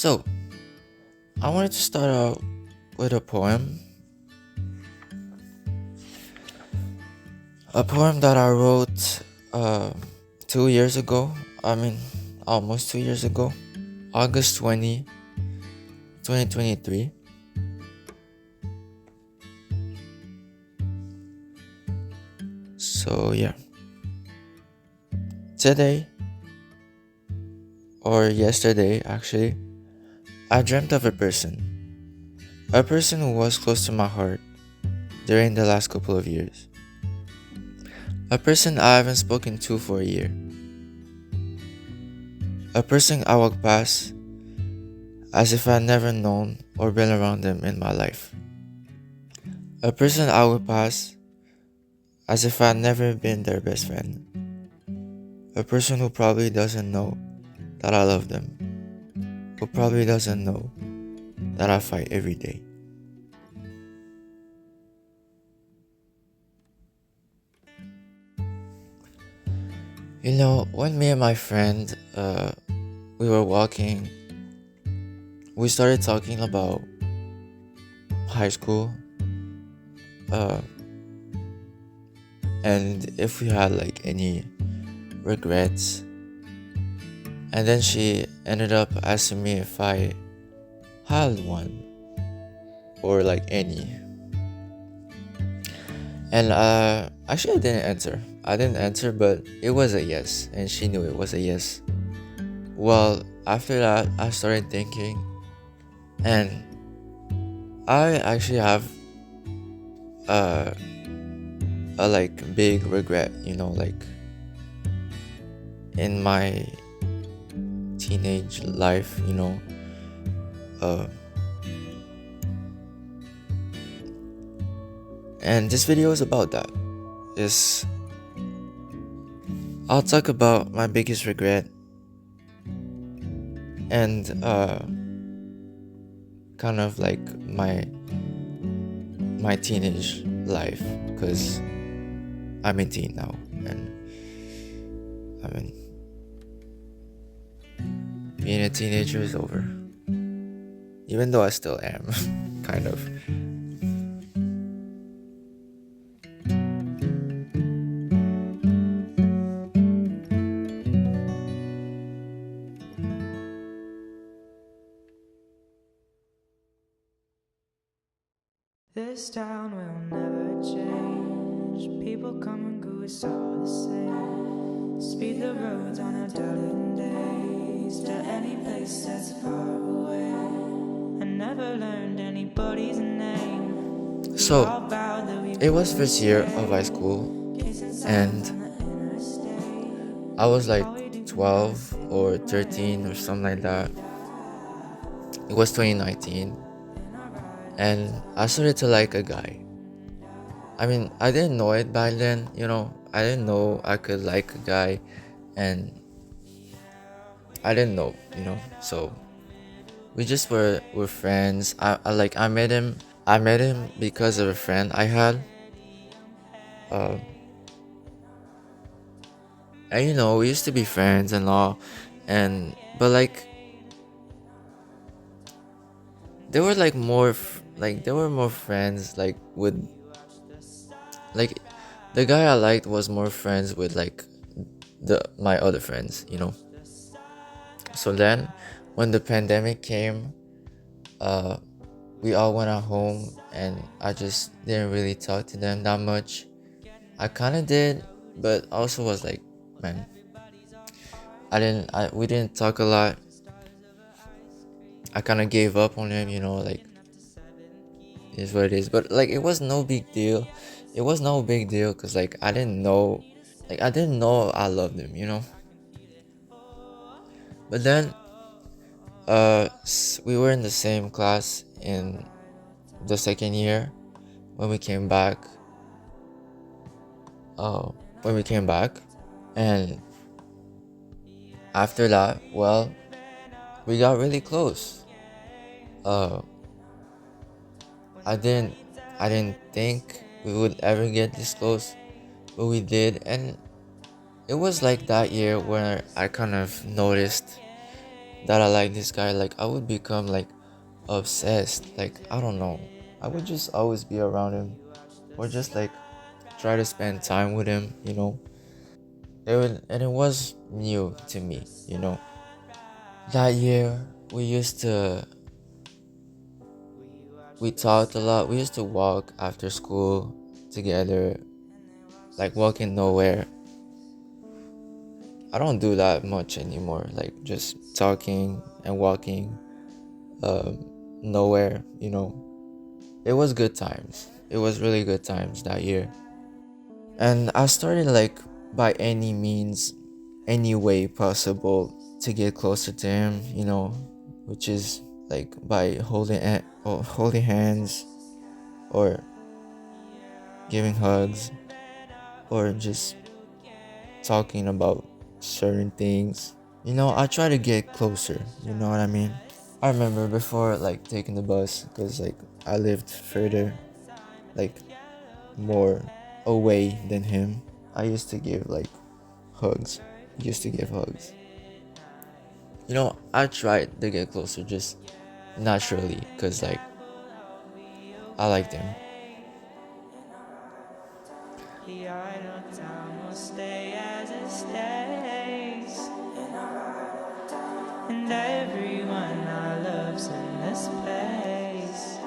So, I wanted to start out with a poem. A poem that I wrote 2 years ago. I mean, almost 2 years ago. August 2023. So, yeah. Today, or yesterday actually, I dreamt of a person. A person who was close to my heart during the last couple of years. A person I haven't spoken to for a year. A person I walk past as if I'd never known or been around them in my life. A person I would pass as if I'd never been their best friend. A person who probably doesn't know that I love them. Who probably doesn't know that I fight every day. You know, when me and my friend, we were walking, we started talking about high school, uh, and if we had like any regrets. And then she ended up asking me if I had one or like any. And actually I didn't answer, but it was a yes, and she knew it was a yes. Well, after that, I started thinking, and I actually have uh, a like big regret, like in my teenage life, uh, and this video is about that. Is I'll talk about my biggest regret and kind of like my teenage life, because I'm 18 now, and I mean, being a teenager is over, even though I still am. Kind of. This town will never change. People come and go, it's all the same. Speed the roads on a dozen days to any place that's far away. I never learned anybody's name. So, it was first year of high school, and I was like 12 or 13 or something like that. It was 2019, and I started to like a guy. I mean, I didn't know it back then, I didn't know I could like a guy, and I didn't know, so we just were friends. I met him. I met him because of a friend I had. Um, and we used to be friends and all, but like there were like there were more friends like with like the guy I liked was more friends with like my other friends. So then when the pandemic came, uh we all went at home, and I just didn't really talk to them that much. I kind of did, but also was like, man, we didn't talk a lot. I kind of gave up on him, like, it is what it is. But like, it was no big deal. It was no big deal because like I didn't know I loved him. But then we were in the same class in the second year when we came back. When we came back, and after that, well, we got really close. Uh, I didn't think we would ever get this close, but we did, and it was like that year where I kind of noticed that I like this guy, like I would become like obsessed. Like I don't know. I would just always be around him or just like try to spend time with him. And it was new to me. That year we talked a lot. We used to walk after school together, like walking nowhere. I don't do that much anymore, like just talking and walking um, nowhere. It was good times. It was really good times that year. And I started like by any means, any way possible to get closer to him, which is like by holding hands or giving hugs or just talking about certain things. I try to get closer, you know what I mean? I remember before like taking the bus because like I lived further, like more away than him. I used to give like hugs. Used to give hugs. I tried to get closer just naturally because like I liked him. The idle time will stay as it stays, and everyone I love's in this place.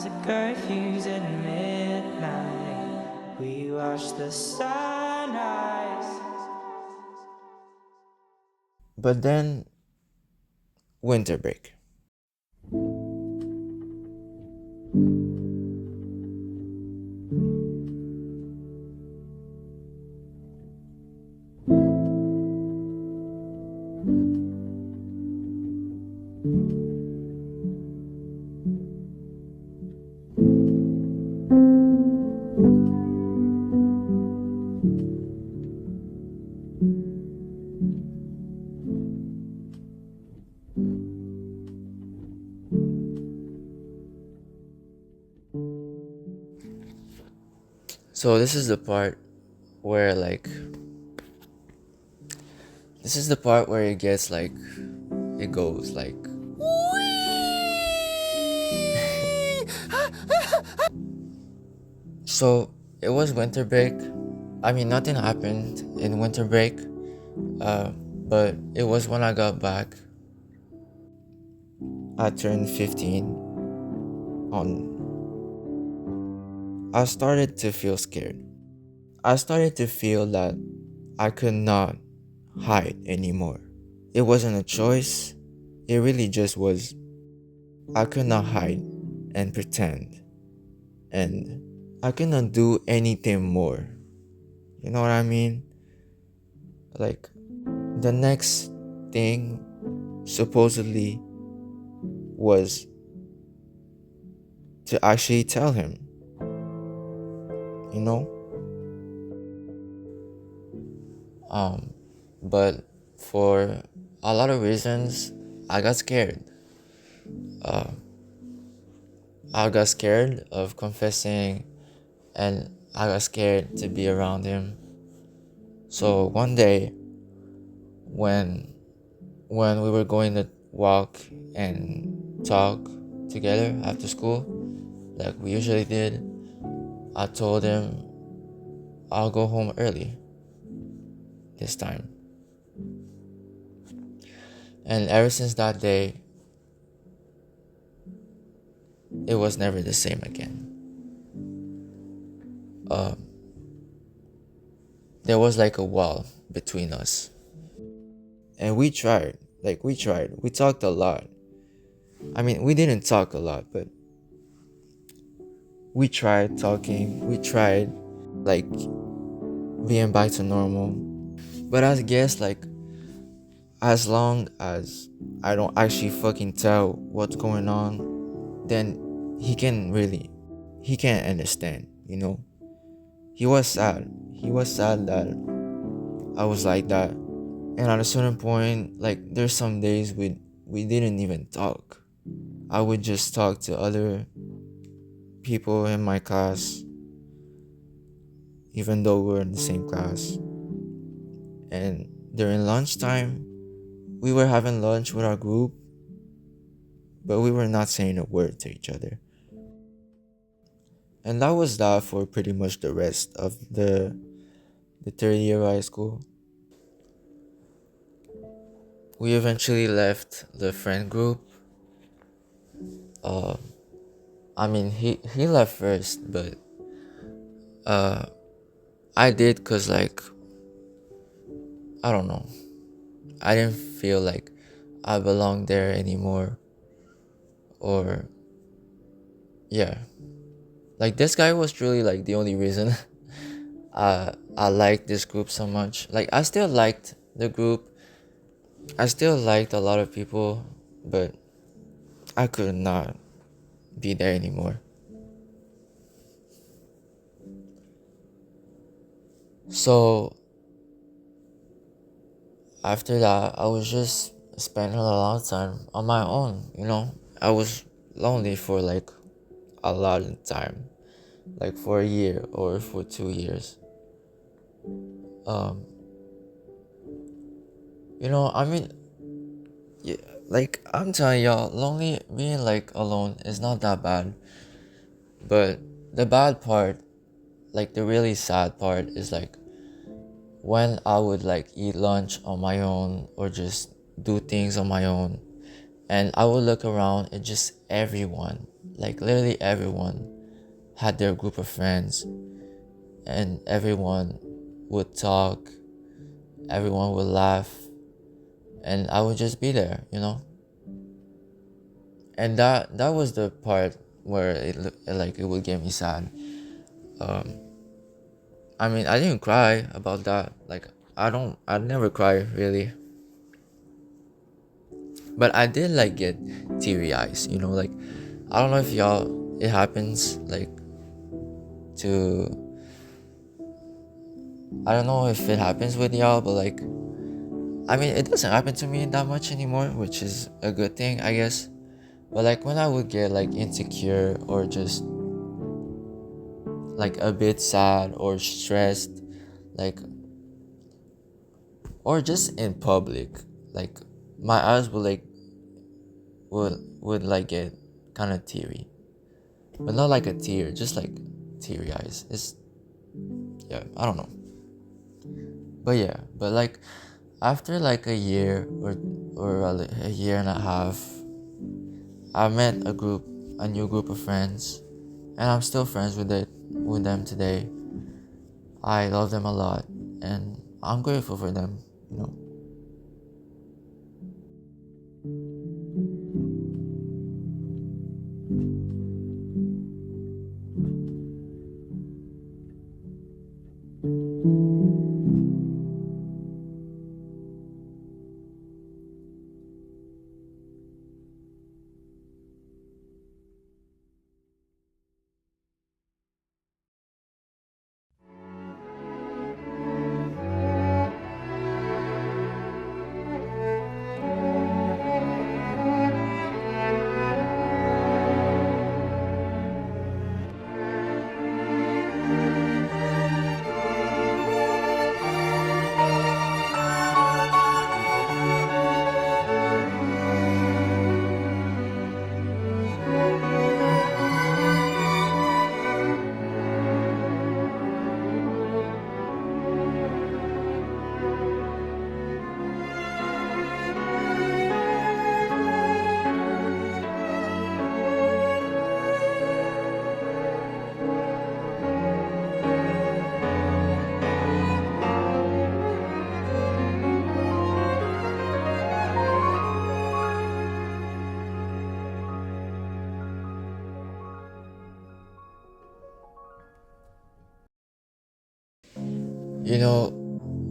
The curfews at midnight, we watch the sunrise. But then winter break. So where like this is the part where it gets like it goes like so it was winter break. I mean nothing happened in winter break. But it was when I got back. I turned 15 on I started to feel scared. I started to feel that I could not hide anymore. It wasn't a choice. It really just was. I could not hide and pretend. And I could not do anything more. You know what I mean? Like, the next thing supposedly was to actually tell him. You know? But for a lot of reasons, I got scared. I got scared of confessing, and I got scared to be around him. So one day, when when we were going to walk and talk together after school, like we usually did, I told him I'll go home early this time. And ever since that day, it was never the same again. There was like a wall between us. And we tried. We talked a lot. I mean, we didn't talk a lot, but we tried talking. We tried like being back to normal. But I guess like as long as I don't actually fucking tell what's going on, then he can't understand. He was sad. He was sad that I was like that. And at a certain point, like there's some days we didn't even talk. I would just talk to other people in my class, even though we're in the same class. And during lunchtime, we were having lunch with our group, but we were not saying a word to each other. And that was that for pretty much the rest of the third year of high school. We eventually left the friend group. Uh, I mean, he left first, but uh, I did cause like I don't know, I didn't feel like I belonged there anymore, or yeah, like this guy was truly like the only reason I liked this group so much. Like I still liked the group, I still liked a lot of people, but I could not be there anymore. So after that, I was just spending a lot of time on my own, you know? I was lonely for like a lot of time, like for a year or for 2 years. Um, I mean, yeah, like I'm telling y'all, lonely being like alone is not that bad. But the bad part, like the really sad part, is like when I would like eat lunch on my own or just do things on my own, and I would look around and just everyone, like literally everyone, had their group of friends, and everyone would talk, everyone would laugh, and I would just be there, And that was the part where it would get me sad. Um, I mean, I didn't cry about that. Like, I never cry really, but I did like get teary eyes. Like I don't know if y'all it happens like to I don't know if it happens with y'all, but like I mean, it doesn't happen to me that much anymore, which is a good thing, I guess. But like when I would get like insecure or just like a bit sad or stressed, like or just in public, like my eyes would like get kind of teary, but not like a tear, just like teary eyes. It's yeah, I don't know, but yeah, but like after like a year or a year and a half, I met a new group of friends, and I'm still friends with them today. I love them a lot, and I'm grateful for them.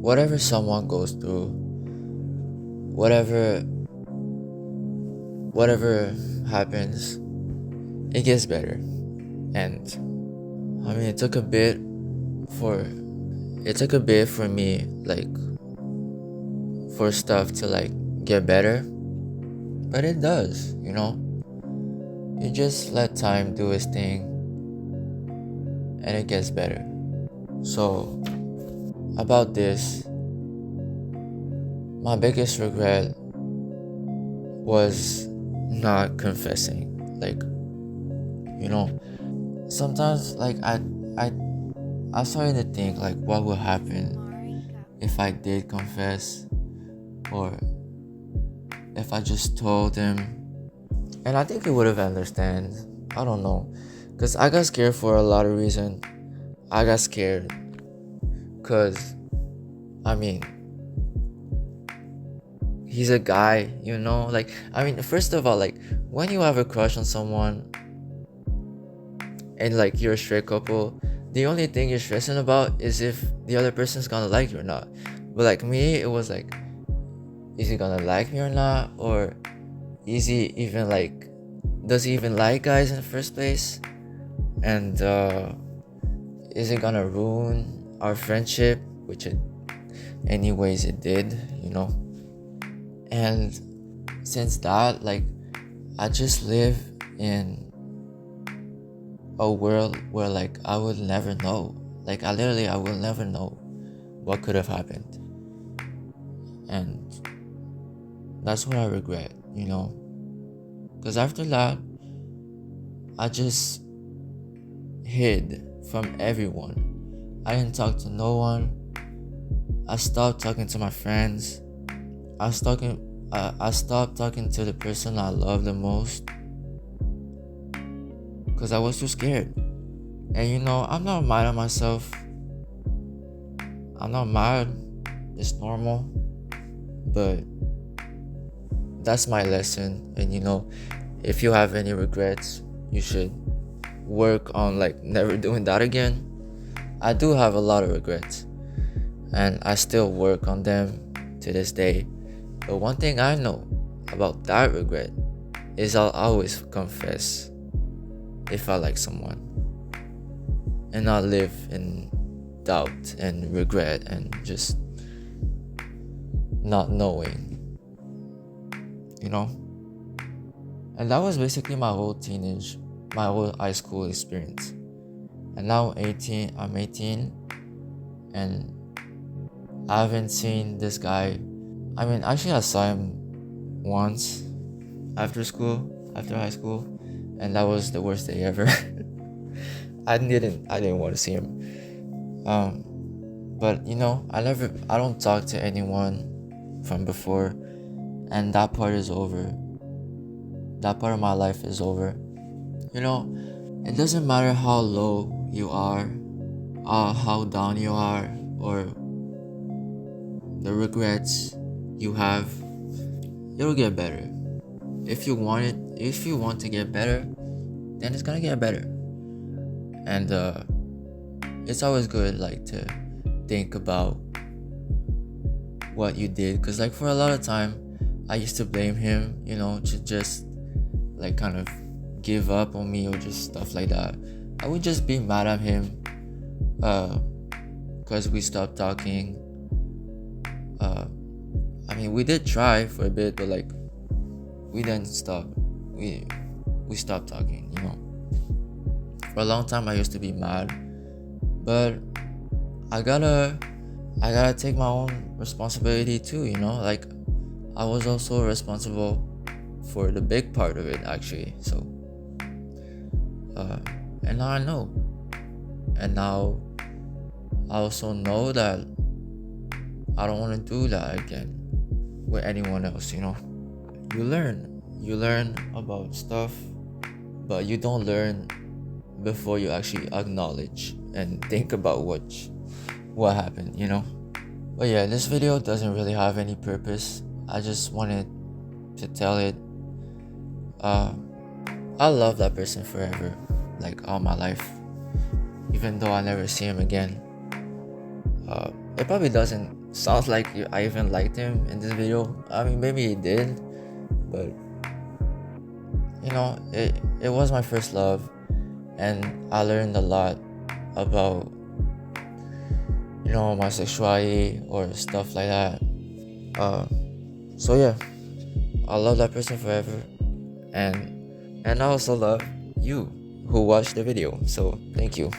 Whatever someone goes through, whatever happens, it gets better. And I mean, for it took a bit for me, like for stuff to like get better, but it does. You just let time do its thing, and it gets better. So about this, my biggest regret was not confessing. Like, sometimes like I started to think like what would happen if I did confess, or if I just told him. And I think he would have understand. I don't know, because I got scared for a lot of reasons. I got scared because, I mean, he's a guy, like, I mean, first of all, like, when you have a crush on someone and like you're a straight couple, the only thing you're stressing about is if the other person's gonna like you or not. But like me, it was like, is he gonna like me or not? Or is he even like, does he even like guys in the first place? And is it gonna ruin our friendship? Which it anyways it did. And since that, like, I just live in a world where like I would never know. Like, I will never know what could have happened. And that's what I regret, because after that I just hid from everyone. I didn't talk to no one. I stopped talking to my friends. I stopped talking to the person I love the most, because I was too scared. And I'm not mad at myself. I'm not mad. It's normal. But that's my lesson. And if you have any regrets, you should work on like never doing that again. I do have a lot of regrets, and I still work on them to this day. But one thing I know about that regret is I'll always confess if I like someone, and not live in doubt and regret and just not knowing, And that was basically my whole high school experience. And now I'm 18, and I haven't seen this guy. I mean, actually I saw him once after high school, and that was the worst day ever. I didn't want to see him. But I don't talk to anyone from before, and that part is over. That part of my life is over. It doesn't matter how low you are, how down you are, or the regrets you have. It'll get better. If you want to get better, then it's gonna get better. And it's always good like to think about what you did, because like for a lot of time I used to blame him, to just like kind of give up on me or just stuff like that. I would just be mad at him because we stopped talking. I mean, we did try for a bit, but like we didn't stop. We stopped talking, For a long time I used to be mad, but I gotta take my own responsibility too, like I was also responsible for the big part of it, actually. So and now I know, and now I also know that I don't want to do that again with anyone else. You learn about stuff, but you don't learn before you actually acknowledge and think about what happened. But yeah, this video doesn't really have any purpose. I just wanted to tell it. I love that person forever, like all my life, even though I never see him again. It probably doesn't sound like I even liked him in this video. I mean, maybe he did, but it was my first love, and I learned a lot about my sexuality or stuff like that. So yeah, I love that person forever, and I also love you who watched the video. So thank you.